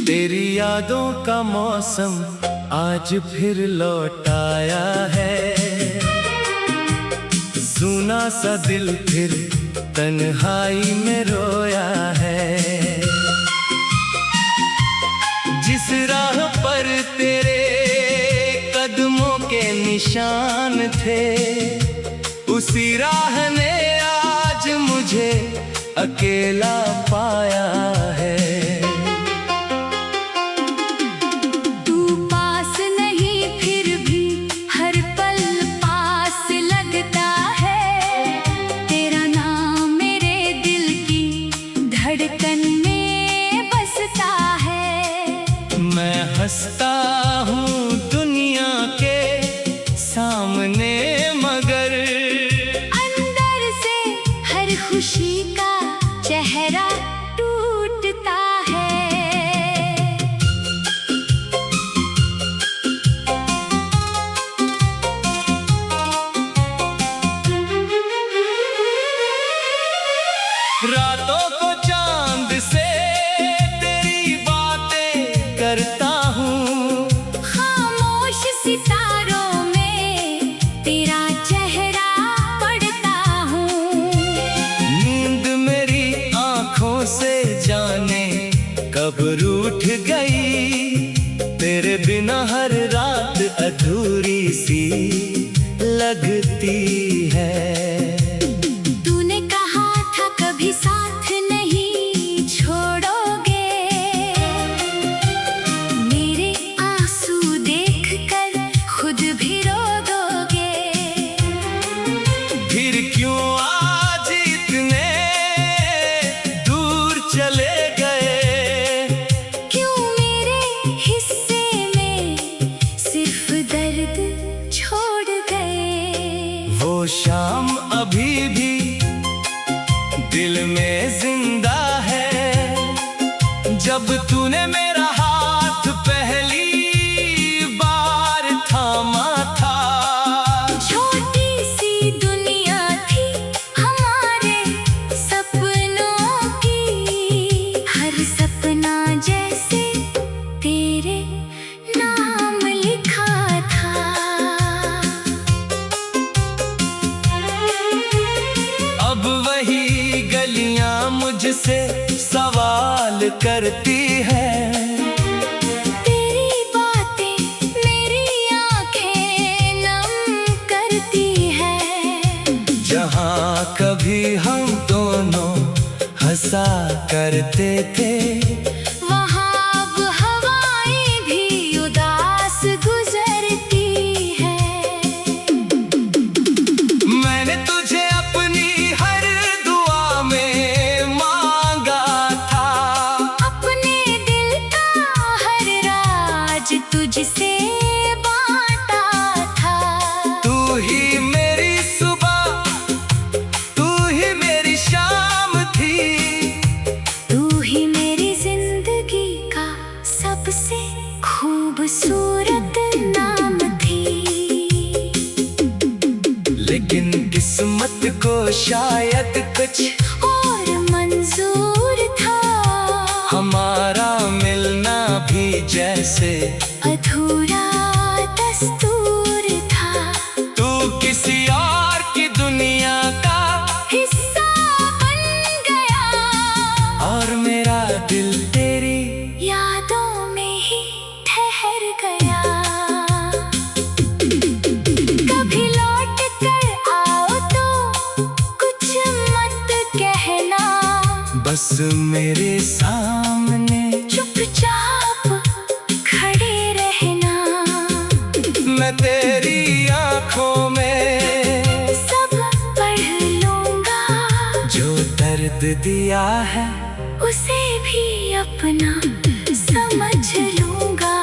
तेरी यादों का मौसम आज फिर लौट आया है। सुना सा दिल फिर तन्हाई में रोया है। जिस राह पर तेरे कदमों के निशान थे, उसी राह ने आज मुझे अकेला पाया है। मैं हंसता हूँ दुनिया के सामने, मगर अंदर से हर खुशी का चेहरा टूटता है। रातों को चांद से करता हूँ, खामोश सितारों में तेरा चेहरा पढ़ता हूँ। नींद मेरी आँखों से जाने कब रूठ गई, तेरे बिना हर रात अधूरी सी लगती है। तूने कहा था कभी साथ नहीं छोड़ोगे, भी रो दोगे। फिर क्यों आज इतने दूर चले गए? क्यों मेरे हिस्से में सिर्फ दर्द छोड़ गए? वो शाम अभी भी दिल में जिंदा है, जब तूने मेरा हाथ पहली मुझसे सवाल करती है। तेरी बातें मेरी आंखें नम करती है। जहाँ कभी हम दोनों हंसा करते थे, वहाँ अब हवाएं भी उदास गुजरती है। मैंने तुझे अपनी हर दुआ में तुझसे बांटा था। तू ही मेरी सुबह, तू ही मेरी शाम थी, तू ही मेरी जिंदगी का सबसे खूबसूरत नाम थी। लेकिन किस्मत को शायद कुछ और मंजूर था। हमारा मिलना भी जैसे अधूरा दस्तूर था। तू किसी और की दुनिया का हिस्सा बन गया, और मेरा दिल तेरी यादों में ही ठहर गया। कभी लौट कर आओ तो कुछ मत कहना, बस मेरे सामने चुपचाप खड़े रहना। मैं तेरी आँखों में सब पढ़ लूंगा, जो दर्द दिया है उसे भी अपना समझ लूंगा।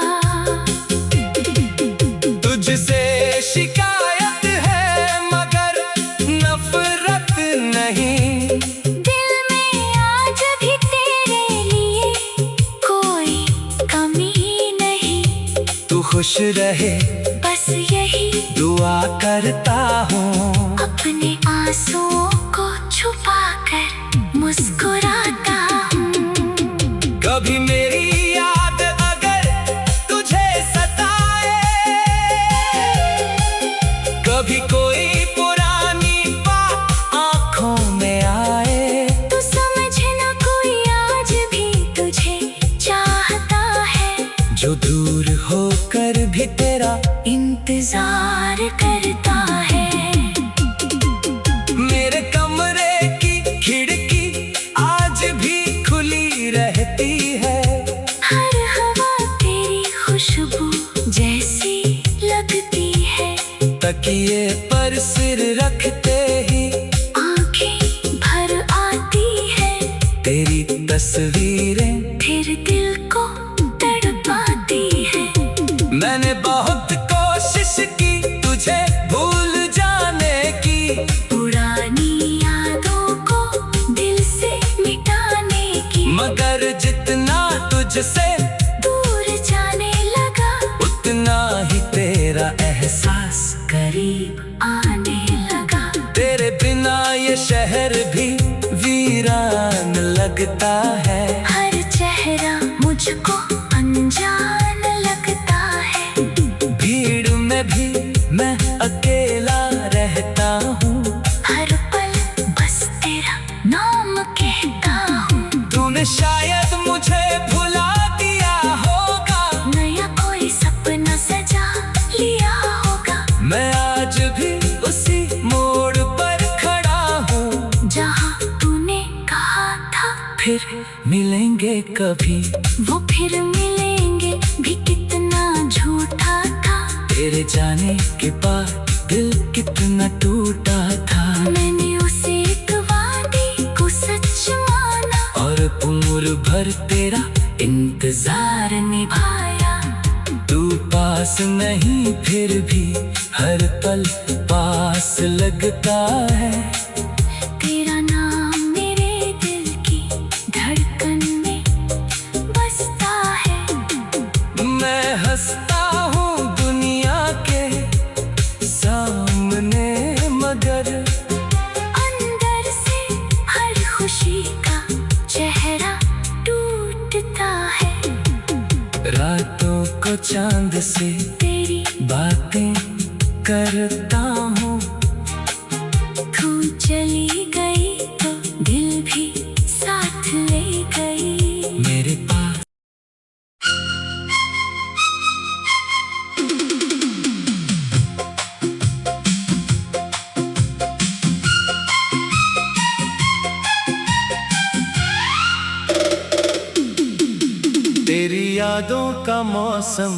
तुझसे शिकायत है मगर नफरत नहीं, दिल में आज भी तेरे लिए कोई कमी नहीं। तू खुश रहे बस यही दुआ करता हूँ, अपने आंसुओं को छुपा कर मुस्कुराता हूँ। कभी मेरी याद किए पर सिर रखते ही आंखें भर आती है, तेरी तस्वीरें फिर दिल को तड़पाती है। मैंने बहुत कोशिश की तुझे भूल जाने की, पुरानी यादों को दिल से मिटाने की, मगर जितना तुझसे दूर जाने लगा उतना ही तेरा एहसास करीब आने लगा। तेरे बिना ये शहर भी वीरान लगता है। हर चेहरा मुझको अनजान लगता है, भीड़ में भी मैं अकेला रहता हूँ। हर पल बस तेरा नाम कहता हूँ। तूने शायद मुझे भुला दिया होगा, नया कोई सपना सजा लिया होगा, मैं आज भी उसी मोड़ पर खड़ा हूँ जहाँ तूने कहा था फिर मिलेंगे कभी। वो फिर मिलेंगे भी कितना झूठा था। तेरे जाने के बाद दिल कितना टूटा था। मैंने उसे एक वादे को सच माना और उम्र भर तेरा इंतजार निभाया। तू पास नहीं फिर भी हर पल पास लगता है। तेरा नाम मेरे दिल की धड़कन में बसता है। मैं हंसता हूँ दुनिया के सामने, मगर अंदर से हर खुशी का चेहरा टूटता है। रातों को चांद से तेरी बातें करता हूँ। तू चली गई तो दिल भी साथ ले गई। मेरे पास तेरी यादों का मौसम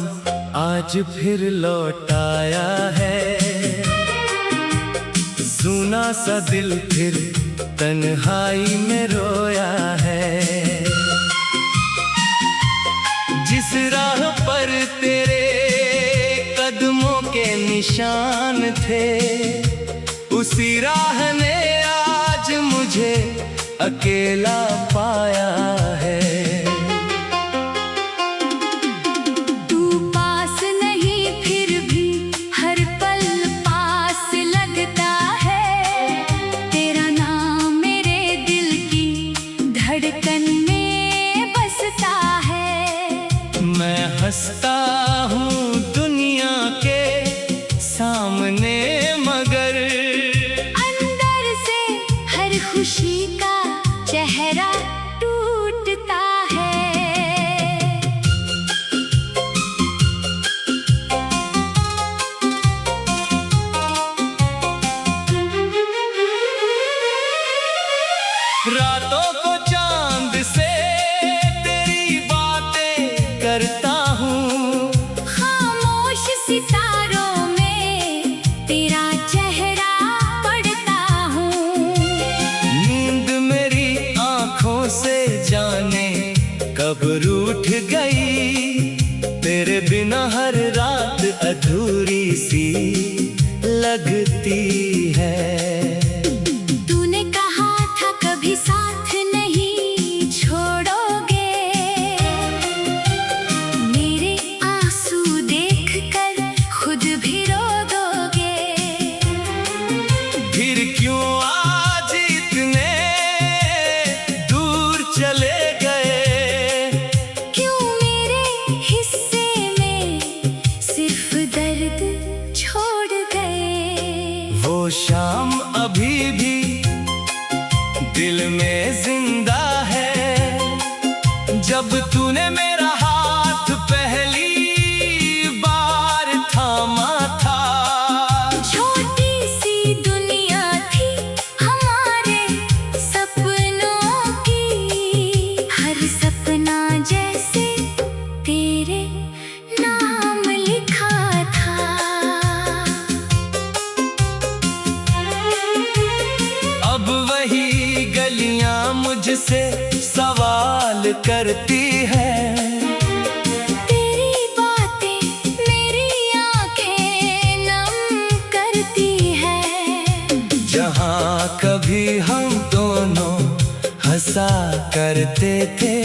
आज फिर लौट आया है। सुना सा दिल फिर तन्हाई में रोया है। जिस राह पर तेरे कदमों के निशान थे, उसी राह ने आज मुझे अकेला पाया है। तू पास नहीं फिर भी हर पल पास लगता है। तेरा नाम मेरे दिल की धड़कन में बसता है। मैं हंसता हूँ दुनिया के सामने, मगर अंदर से हर खुशी का चेहरा टूटता है। रातों को चांद से तेरी बातें करता हूँ। करती है। तेरी बातें मेरी आंखें नम करती है। जहाँ कभी हम दोनों हंसा करते थे,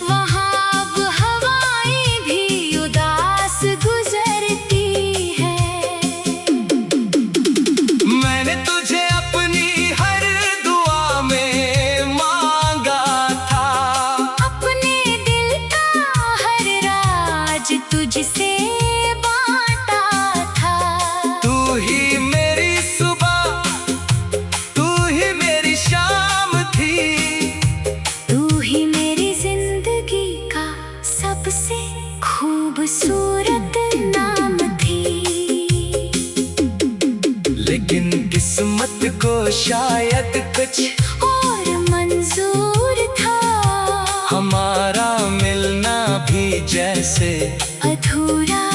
वहाँ अब हवाएं भी उदास गुजरती है। मैंने तुझे अपनी हर दुआ में मांगा था, अपने दिल का हर राज तुझसे बांटा था। तू ही मेरी सुबह, तू ही मेरी शाम थी, तू ही मेरी जिंदगी का सबसे खूबसूरत नाम थी। लेकिन किस्मत को शायद कुछ और मंजूर था, हमारा मिलना भी जैसे अधूरा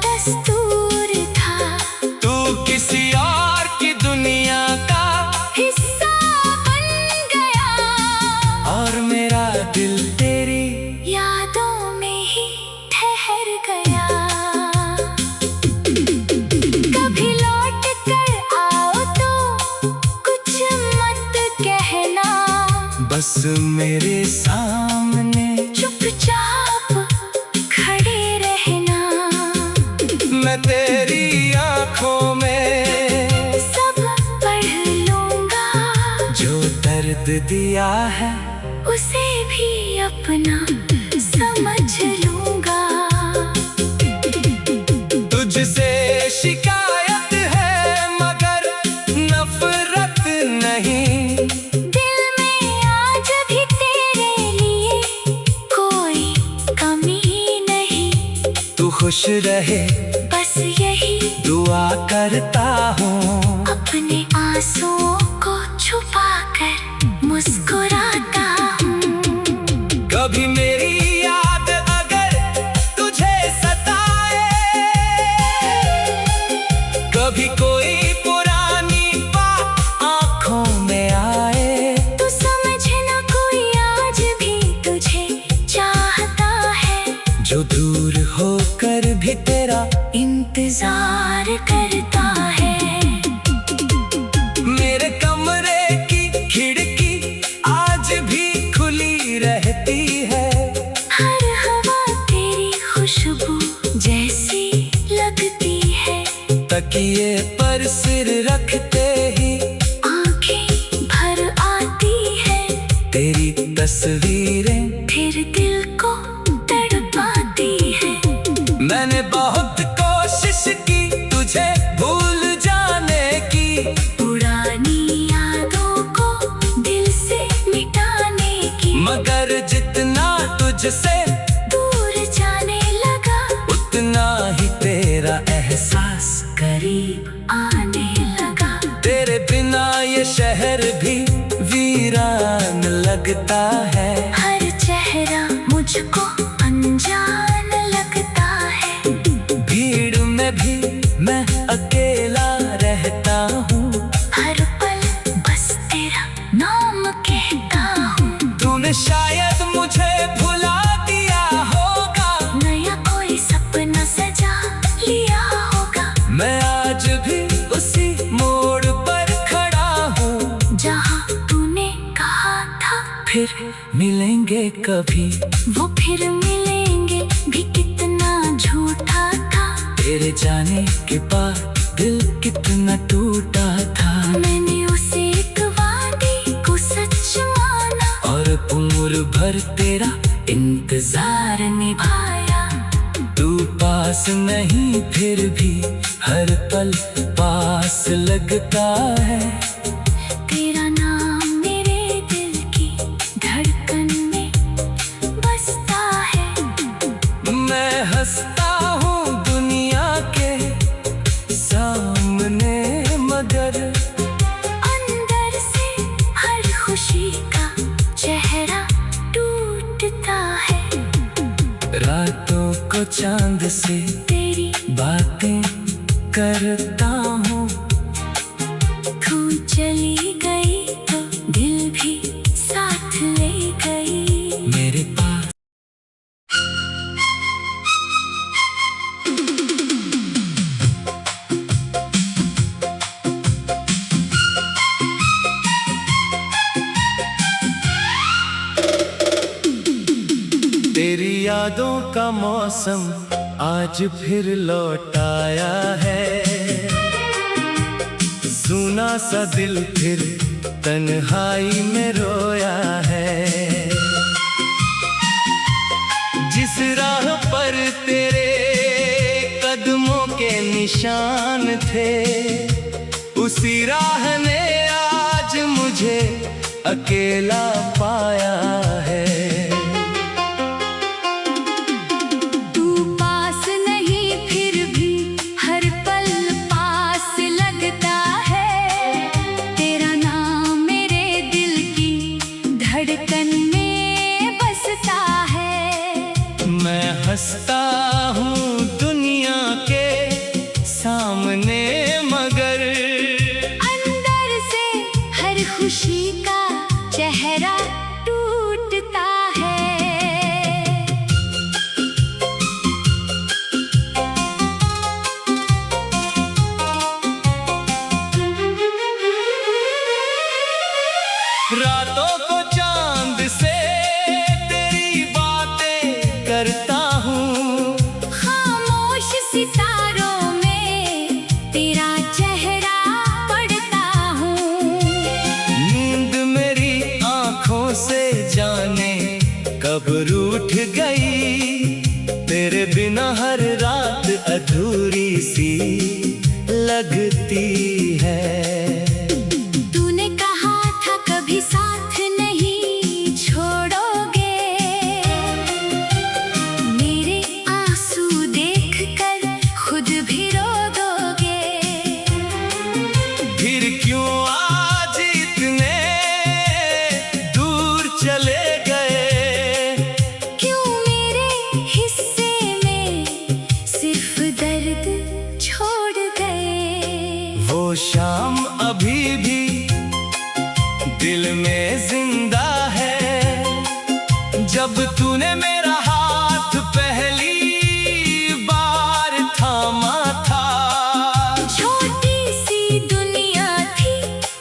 दस्तूर था। तू किसी और की दुनिया का हिस्सा बन गया और मेरा दिल तेरी यादों में ही ठहर गया। कभी लौट कर आओ तो कुछ मत कहना, बस मेरे सामने चुपचाप खड़े रहना। मैं तेरी आंखों में सब पढ़ लूंगा, जो दर्द दिया है उसे भी अपना समझ लूंगा। तुझसे शिकायत है मगर नफरत नहीं, दिल में आज भी तेरे लिए कोई कमी नहीं। तू खुश रहे बस यही दुआ करता हूँ, अपने आंसुओं को छुपा कर मुस्कुराता हूँ। कभी मेरी याद अगर तुझे सताए, कभी कोई पुरानी बात आंखों में आए, तो समझना कोई आज भी तुझे चाहता है, जो दूर होकर भी तेरा इंतजार करता है। मेरे कमरे की खिड़की आज भी खुली रहती है, हर हवा तेरी खुशबू जैसी लगती है। तकिए पर सिर रखते ही आंखें भर आती है, तेरी तस्वीरें फिर दिल को तड़पाती है। मैंने बहुत कोशिश की तुझे भूल जाने की, पुरानी यादों को दिल से मिटाने की, मगर जितना तुझसे दूर जाने लगा उतना ही तेरा एहसास करीब आने लगा। तेरे बिना ये शहर भी वीरान लगता है, हर चेहरा मुझको अनजान लगता है। भीड़ में भी मैं अकेला रहता हूँ, हर पल बस तेरा नाम कहता हूँ। तूने शायद मुझे भुला दिया होगा, नया कोई सपना सजा लिया होगा, मैं आज भी उसी मोड़ पर खड़ा हूँ, जहाँ तूने कहा था फिर मिलेंगे कभी। वो फिर मिलेंगे भी कितना झूठा था। तेरे जाने के बाद दिल कितना टूटा था, मैंने उसे एक वादे को सच माना, और उम्र भर तेरा इंतजार निभाया। तू पास नहीं फिर भी हर पल पास लगता है, तेरा नाम मेरे दिल की धड़कन में बसता है। मैं हंसता हूँ दुनिया के सामने मगर अंदर से हर खुशी का चेहरा टूटता है। रातों को चांद से तेरी बातें करता हूँ, तू चली गई तो दिल भी साथ ले गई। मेरे तेरी यादों का मौसम आज फिर लौट आया है। सुना सा दिल फिर तन्हाई में रोया है। जिस राह पर तेरे कदमों के निशान थे, उसी राह ने आज मुझे अकेला पाया है। तू पास नहीं फिर भी हर पल पास लगता है। तेरा नाम मेरे दिल की धड़कन में बसता है। मैं हंसता हूँ दुनिया के सामने, मगर अंदर से हर खुशी का चेहरा टूटता है। रातों को चांद से तेरी बातें करता हूँ। खामोश सितारों में तेरा चेहरा पढ़ता हूँ। नींद मेरी आंखों से जाने कब रूठ गई। तेरे बिना हर रात अधूरी सी लगती है। तूने कहा था कभी साथ नहीं छोड़ोगे। मेरे आंसू देखकर खुद भी रो दोगे। फिर क्यों आज इतने दूर चले गए? क्यों मेरे हिस्से में सिर्फ दर्द छोड़ गए। वो शाम अभी भी दिल में जिंदा है, जब तूने मेरा हाथ पहली बार थामा था। छोटी सी दुनिया थी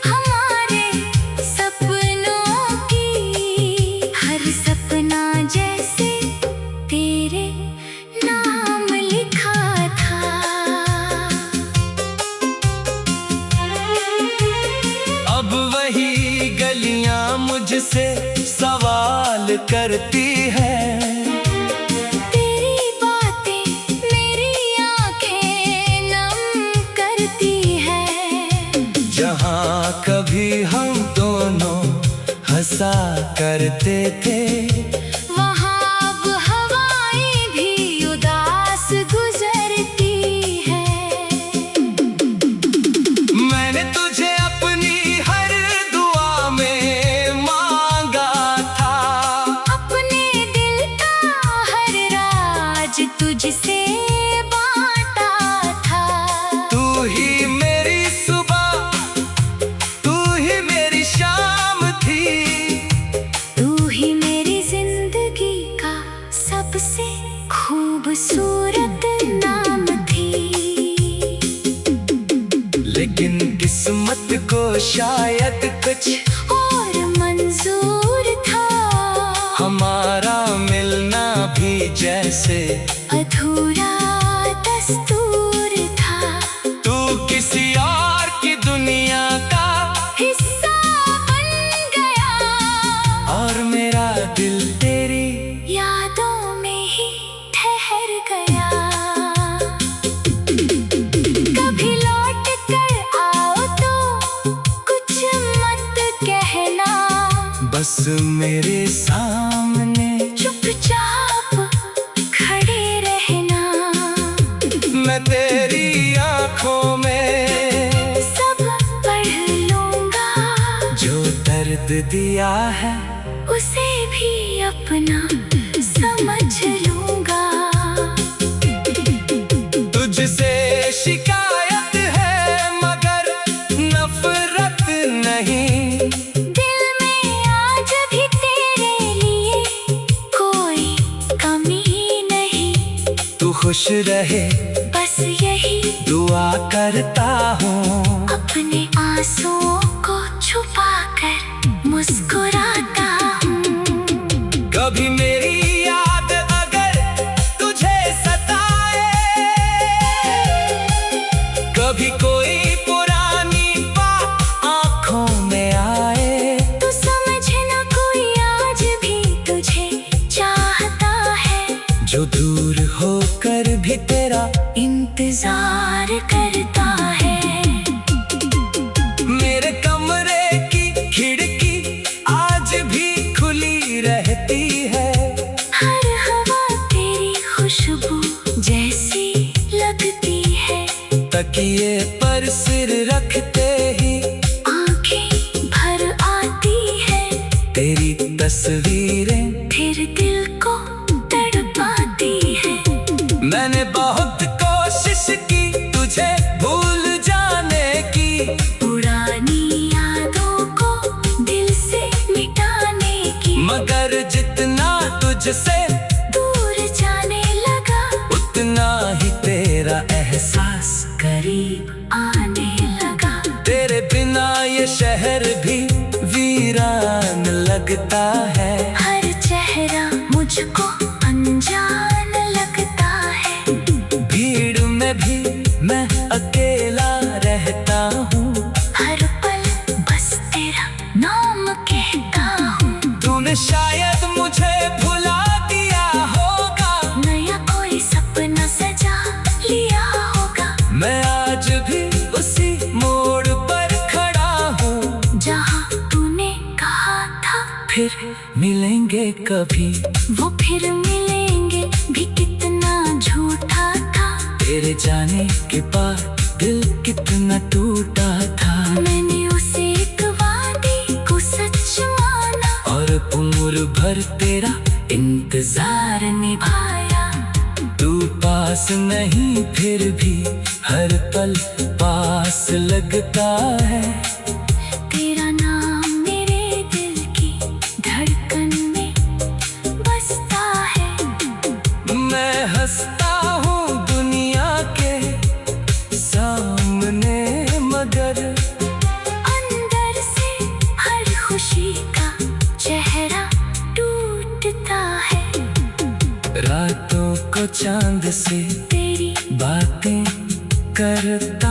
हमारे सपनों की। हर सपना जैसे तेरे नाम लिखा था। अब वही गलियां मुझसे सवाल करती है। तेरी बातें मेरी आंखें नम करती है। जहाँ कभी हम दोनों हंसा करते थे, वहाँ अब हवाएं भी उदास गुजरती है। मैंने तुझे अपनी हर दुआ में मांगा था। अपने दिल का हर राज तुझसे बांटा था। तू ही मेरी सुबह, तू ही मेरी शाम थी। तू ही मेरी जिंदगी का सबसे खूबसूरत नाम थी। लेकिन किस्मत को शायद कुछ और मंजूर था। हमारा मिलना भी जैसे अधूरा दस्तूर था। तू किसी और की दुनिया का हिस्सा बन गया और मेरा दिल तेरी यादों में ही ठहर गया। कभी लौट कर आओ तो कुछ मत कहना। बस मेरे सामने चुपचाप खड़े रहना। मैं तेरी आंखों में सब पढ़ लूंगा। जो दर्द दिया है उसे भी अपना समझ लूंगा। तुझसे शिकायत है मगर नफरत नहीं। दिल में आज भी तेरे लिए कोई कमी नहीं। तू खुश रहे बस यही दुआ करता हूँ। अपने आंसुओं को छुपा कर मुस्कुराता हूँ। कभी मेरी याद जो दूर होकर भी तेरा इंतजार करता है। मेरे कमरे की खिड़की आज भी खुली रहती है। हर हवा तेरी खुशबू जैसी लगती है। तकिए पर सिर रखते ही आंखें भर आती है। तेरी तस्वीरें फिर दिल को तड़पाती है। मैंने बहुत कोशिश की तुझे भूल जाने की, पुरानी यादों को दिल से मिटाने की। मगर जितना तुझसे दूर जाने लगा उतना ही तेरा एहसास करीब आने लगा। तेरे बिना ये शहर भी वीरान लगता है। हर चेहरा मुझको अनजान लगता है। भीड़ में भी मैं अकेला रहता हूँ। हर पल बस तेरा नाम कहता हूँ। तूने शायद मुझे भुला दिया होगा, नया कोई सपना सजा लिया होगा। मैं आज भी उसी मोड़ पर खड़ा हूँ जहाँ तूने कहा था फिर मिलेंगे कभी। वो फिर मिलेंगे भी कितना झूठा था। तेरे जाने के बाद दिल कितना टूटा था। मैंने उसे एक वादे को सच माना और उम्र भर तेरा इंतजार निभाया। तू पास नहीं फिर भी हर पल पास लगता है। तेरा नाम मेरे दिल की धड़कन में बसता है। मैं हंसता हूँ दुनिया के सामने, मगर अंदर से हर खुशी का चेहरा टूटता है। रातों को चांद से तेरी बातें करता